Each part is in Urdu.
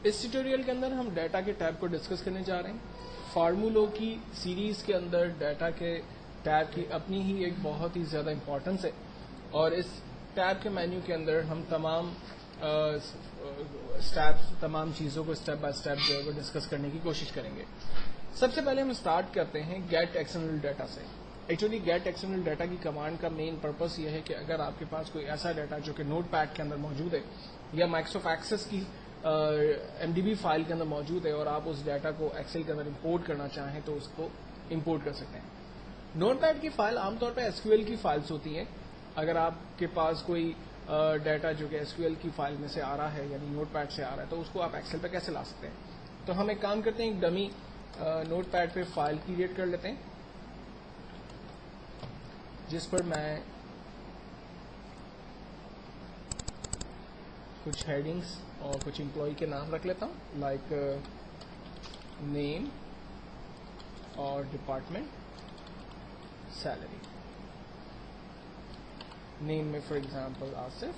اس ٹیوٹوریل کے اندر ہم ڈیٹا کے ٹیب کو ڈسکس کرنے جا رہے ہیں. فارمولوں کی سیریز کے اندر ڈیٹا کے ٹیب کی اپنی ہی ایک بہت ہی زیادہ امپورٹنس ہے, اور اس ٹیب کے مینیو کے اندر ہم تمام چیزوں کو اسٹیپ بائی اسٹیپ جو ہے وہ ڈسکس کرنے کی کوشش کریں گے. سب سے پہلے ہم اسٹارٹ کرتے ہیں گیٹ ایکسٹرنل ڈیٹا سے. ایکچولی گیٹ ایکسٹرنل ڈیٹا کی کمانڈ کا مین پرپس یہ ہے کہ اگر آپ کے پاس کوئی ایسا ڈیٹا جو کہ نوٹ پیڈ کے اندر موجود ہے یا مائکروسافٹ ایکسس کی MDB فائل کے اندر موجود ہے اور آپ اس ڈیٹا کو ایکسل کے اندر امپورٹ کرنا چاہیں تو اس کو امپورٹ کر سکتے ہیں. نوٹ پیڈ کی فائل عام طور پہ SQL کی فائلس ہوتی ہیں. اگر آپ کے پاس کوئی ڈیٹا جو کہ SQL کی فائل میں سے آ رہا ہے یعنی نوٹ پیڈ سے آ رہا ہے تو اس کو آپ ایکسل پہ کیسے لا سکتے ہیں. تو ہم ایک کام کرتے ہیں, ایک ڈمی نوٹ پیڈ پہ فائل کریٹ کر لیتے ہیں جس پر میں کچھ ہیڈنگس اور کچھ امپلائی کے نام رکھ لیتا ہوں, لائک نیم اور ڈپارٹمنٹ, سیلری. نیم میں for example Asif,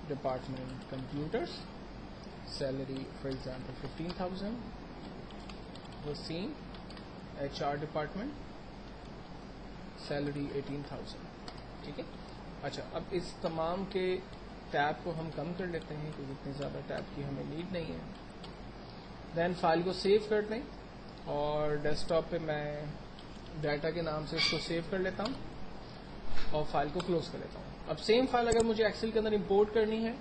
department computers, salary for example 15,000, Waseem HR department, salary 18,000. ٹھیک ہے. اچھا, اب اس تمام کے ٹیب کو ہم کم کر لیتے ہیں کیونکہ اتنی زیادہ ٹیب کی ہمیں نیڈ نہیں ہے. دین فائل کو سیو کر دیں اور ڈیسک ٹاپ پہ میں ڈیٹا کے نام سے اس کو سیو کر لیتا ہوں اور فائل کو کلوز کر لیتا ہوں. اب سیم فائل اگر مجھے ایکسل کے اندر امپورٹ کرنی ہے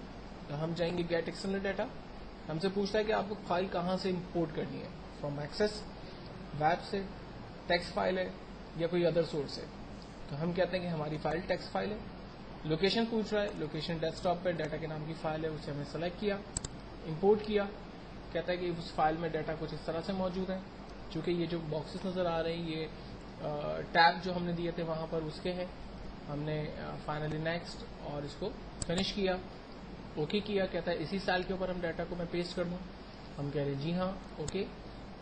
تو ہم جائیں گے گیٹ ایکسٹرنل ڈیٹا. ہم سے پوچھتا ہے کہ آپ کو فائل کہاں سے امپورٹ کرنی ہے, فرام ایکسس, ویب سے, ٹیکسٹ فائل ہے یا کوئی ادر سورس ہے. تو ہم کہتے ہیں کہ ہماری فائل ٹیکسٹ فائل ہے. لوکیشن پوچھ رہا ہے, لوکیشن ڈیسک ٹاپ پہ ڈیٹا کے نام کی فائل ہے, اسے ہم نے سلیکٹ کیا, امپورٹ کیا. کہتا ہے کہ اس فائل میں ڈیٹا کچھ اس طرح سے موجود ہے. چونکہ یہ جو باکسز نظر آ رہے ہیں یہ ٹیب جو ہم نے دیے تھے وہاں پر اس کے ہیں. ہم نے فائنلی نیکسٹ اور اس کو فنش کیا, اوکے کیا. کہتا ہے اسی سیل کے اوپر ہم ڈیٹا کو میں پیسٹ کر دوں. ہم کہہ رہے ہیں جی ہاں اوکے,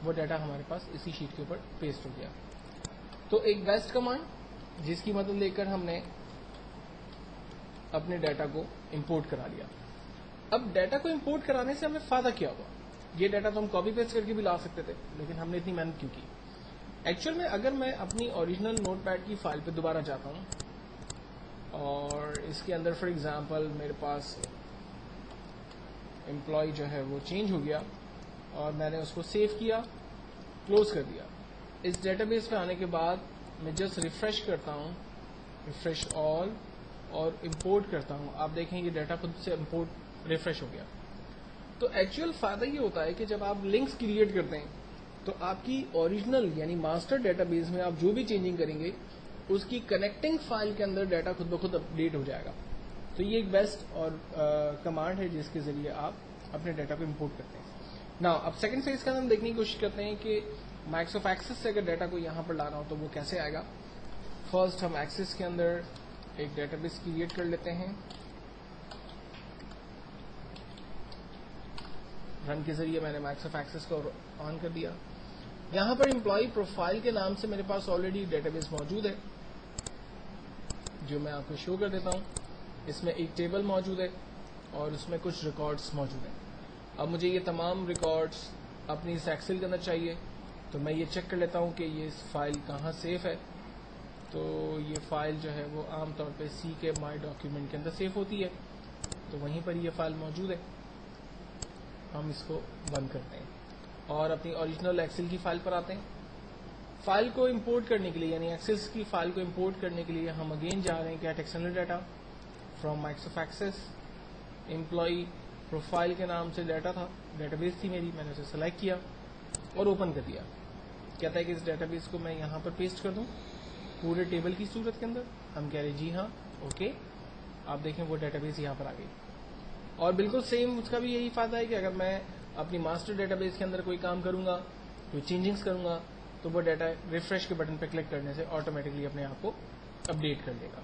وہ ڈیٹا ہمارے پاس اسی شیٹ کے اوپر پیسٹ ہو گیا. تو ایک بیسٹ کمانڈ جس کی مدد لے کر ہم نے اپنے ڈیٹا کو امپورٹ کرا لیا. اب ڈیٹا کو امپورٹ کرانے سے ہمیں فائدہ کیا ہوا؟ یہ ڈیٹا تو ہم کاپی پیسٹ کر کے بھی لا سکتے تھے لیکن ہم نے اتنی محنت کیوں کی؟ ایکچوئل میں اگر میں اپنی اوریجنل نوٹ پیڈ کی فائل پہ دوبارہ جاتا ہوں اور اس کے اندر فار ایگزامپل میرے پاس امپلائی جو ہے وہ چینج ہو گیا اور میں نے اس کو سیو کیا, کلوز کر دیا. اس ڈیٹا بیس پہ آنے کے بعد میں جسٹ ریفریش کرتا ہوں, ریفریش آل, اور امپورٹ کرتا ہوں. آپ دیکھیں یہ ڈیٹا خود سے امپورٹ ریفریش ہو گیا. تو ایکچوئل فائدہ یہ ہوتا ہے کہ جب آپ لنکس کریٹ کرتے ہیں تو آپ کی اوریجنل یعنی ماسٹر ڈیٹا بیس میں آپ جو بھی چینجنگ کریں گے اس کی کنیکٹنگ فائل کے اندر ڈیٹا خود بخود اپڈیٹ ہو جائے گا. تو یہ ایک بیسٹ اور کمانڈ ہے جس کے ذریعے آپ اپنے ڈیٹا کو امپورٹ کرتے ہیں. ناؤ اب سیکنڈ فیز کے اندر ہم دیکھنے کی کوشش کرتے ہیں کہ مائکروسافٹ ایکسس سے اگر ڈیٹا کو یہاں پر لانا ہو تو وہ کیسے آئے گا. فرسٹ ہم ایکسس کے اندر ایک ڈیٹا بیس کریٹ کر لیتے ہیں. رن کے ذریعے میں نے مائکروسافٹ ایکسس کو آن کر دیا. یہاں پر امپلائی پروفائل کے نام سے میرے پاس آلریڈی ڈیٹا بیس موجود ہے جو میں آپ کو شو کر دیتا ہوں. اس میں ایک ٹیبل موجود ہے اور اس میں کچھ ریکارڈز موجود ہیں. اب مجھے یہ تمام ریکارڈز اپنی اس ایکسل کے اندر چاہیے تو میں یہ چیک کر لیتا ہوں کہ یہ فائل کہاں سیو ہے. تو یہ فائل جو ہے وہ عام طور پہ سی کے مائی ڈاکیومنٹ کے اندر سیو ہوتی ہے, تو وہیں پر یہ فائل موجود ہے. ہم اس کو بند کرتے ہیں اور اپنی اوریجنل ایکسل کی فائل پر آتے ہیں. فائل کو امپورٹ کرنے کے لیے یعنی ایکسس کی فائل کو امپورٹ کرنے کے لیے ہم اگین جا رہے ہیں get external data from Microsoft access. Employee profile کے نام سے ڈیٹا تھا, ڈیٹا بیس تھی میری, میں نے اسے سلیکٹ کیا اور اوپن کر دیا. کہتا ہے کہ اس ڈیٹا بیس کو میں یہاں پر پیسٹ کر دوں پورے ٹیبل کی صورت کے اندر. ہم کہہ رہے ہیں جی ہاں اوکے. آپ دیکھیں وہ ڈیٹا بیس یہاں پر آ گئی. اور بالکل سیم اس کا بھی یہی فائدہ ہے کہ اگر میں اپنی ماسٹر ڈیٹا بیس کے اندر کوئی کام کروں گا, کوئی چینجنگس کروں گا تو وہ ڈیٹا ریفریش کے بٹن پہ کلک کرنے سے آٹومیٹکلی اپنے آپ کو اپڈیٹ کر دے گا.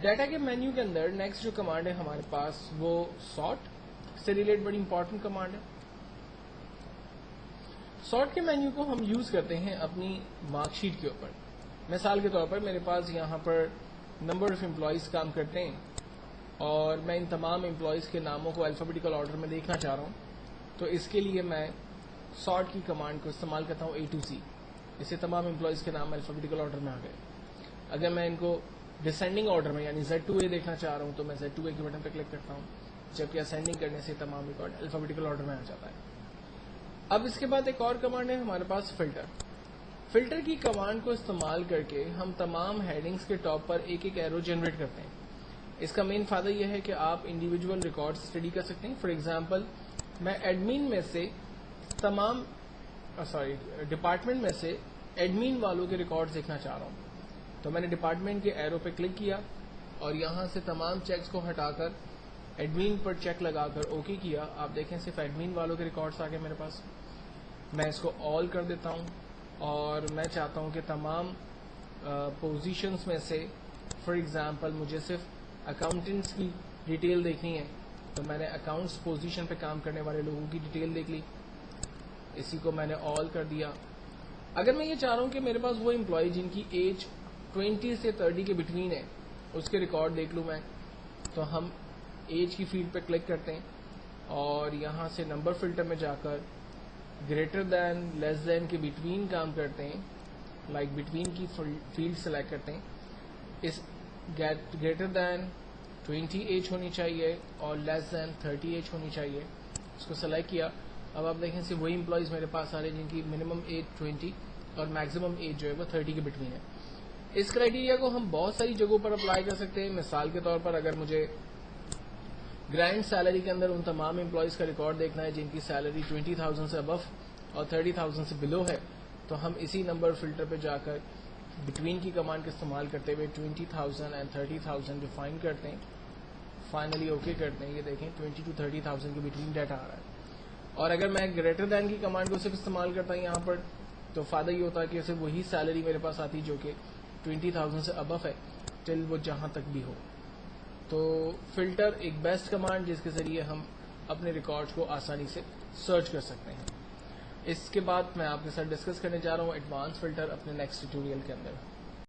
ڈیٹا کے مینیو کے اندر نیکسٹ جو کمانڈ ہے ہمارے پاس وہ سارٹ سے ریلیٹ بڑی امپورٹنٹ کمانڈ ہے. سارٹ کے مینیو کو ہم یوز کرتے ہیں اپنی مارک شیٹ کے اوپر. مثال کے طور پر میرے پاس یہاں پر نمبر آف امپلائیز کام کرتے ہیں اور میں ان تمام امپلائیز کے ناموں کو الفابیٹیکل آرڈر میں دیکھنا چاہ رہا ہوں. تو اس کے لیے میں سارٹ کی کمانڈ کو استعمال کرتا ہوں A to Z. اسے تمام امپلائیز کے نام الفابیٹیکل آرڈر میں آ گئے. اگر میں ان کو ڈسینڈنگ آرڈر میں یعنی Z to A دیکھنا چاہ رہا ہوں تو میں Z to A کے بٹن پہ کلک کرتا ہوں, جبکہ اسینڈنگ کرنے سے تمام ریکارڈ الفابیٹیکل آرڈر میں آ جاتا ہے. اب اس کے بعد ایک اور کمانڈ ہے ہمارے پاس فلٹر. فلٹر کی کمانڈ کو استعمال کر کے ہم تمام ہیڈنگز کے ٹاپ پر ایک ایک ایرو جنریٹ کرتے ہیں. اس کا مین فائدہ یہ ہے کہ آپ انڈیویجول ریکارڈ اسٹڈی کر سکتے ہیں. فار ایگزامپل میں ایڈمن میں سے ڈپارٹمنٹ میں سے ایڈمن والوں کے ریکارڈز دیکھنا چاہ رہا ہوں, تو میں نے ڈپارٹمنٹ کے ایرو پہ کلک کیا اور یہاں سے تمام چیکس کو ہٹا کر ایڈمن پر چیک لگا کر اوکے کیا. آپ دیکھیں صرف ایڈمن والوں کے ریکارڈز آ گئے میرے پاس. میں اس کو آل کر دیتا ہوں اور میں چاہتا ہوں کہ تمام پوزیشنز میں سے فار ایگزامپل مجھے صرف اکاؤنٹنٹس کی ڈیٹیل دیکھنی ہے, تو میں نے اکاؤنٹس پوزیشن پہ کام کرنے والے لوگوں کی ڈیٹیل دیکھ لی. اسی کو میں نے آل کر دیا. اگر میں یہ چاہ رہا ہوں کہ میرے پاس وہ امپلائی جن کی ایج 20 سے 30 کے بٹوین ہے اس کے ریکارڈ دیکھ لوں میں, تو ہم ایج کی فیلڈ پہ کلک کرتے ہیں اور یہاں سے نمبر فلٹر میں جا کر گریٹر دین لیس دین کے بٹوین کام کرتے ہیں. لائک بٹوین کی فیلڈ سلیکٹ کرتے ہیں. اس گریٹر دین 20 ایج ہونی چاہیے اور لیس دین 30 ایج ہونی چاہیے. اس کو سلیکٹ کیا. اب آپ دیکھیں سے وہی امپلائیز میرے پاس آ رہے ہیں جن کی منیمم ایج 20 اور میکسیمم ایج جو ہے وہ 30 کے بٹوین ہے. اس کرائیٹیریا کو ہم بہت ساری جگہوں پر اپلائی کر سکتے ہیں. مثال کے طور پر اگر مجھے گرینڈ سیلری کے اندر ان تمام امپلائیز کا ریکارڈ دیکھنا ہے جن کی سیلری 20,000 سے ابو اور 30,000 سے بلو ہے, تو ہم اسی نمبر فلٹر پہ جا کر بٹوین کی کمانڈ کا استعمال کرتے ہوئے 20,000 اینڈ 30,000 ڈیفائن کرتے ہیں. فائنلی اوکے کرتے ہیں. یہ دیکھیں 20 to 30,000 کے بٹوین ڈیٹا آ رہا ہے. اور اگر میں گریٹر دین کی کمانڈ کو صرف استعمال کرتا ہوں یہاں پر, تو فائدہ یہ ہوتا ہے کہ صرف وہی سیلری میرے پاس آتی جو کہ 20,000 سے ابو ہے, ٹل وہ جہاں تک بھی ہو. تو فلٹر ایک بیسٹ کمانڈ جس کے ذریعے ہم اپنے ریکارڈز کو آسانی سے سرچ کر سکتے ہیں. اس کے بعد میں آپ کے ساتھ ڈسکس کرنے جا رہا ہوں ایڈوانس فلٹر اپنے نیکسٹ ٹیوٹوریل کے اندر.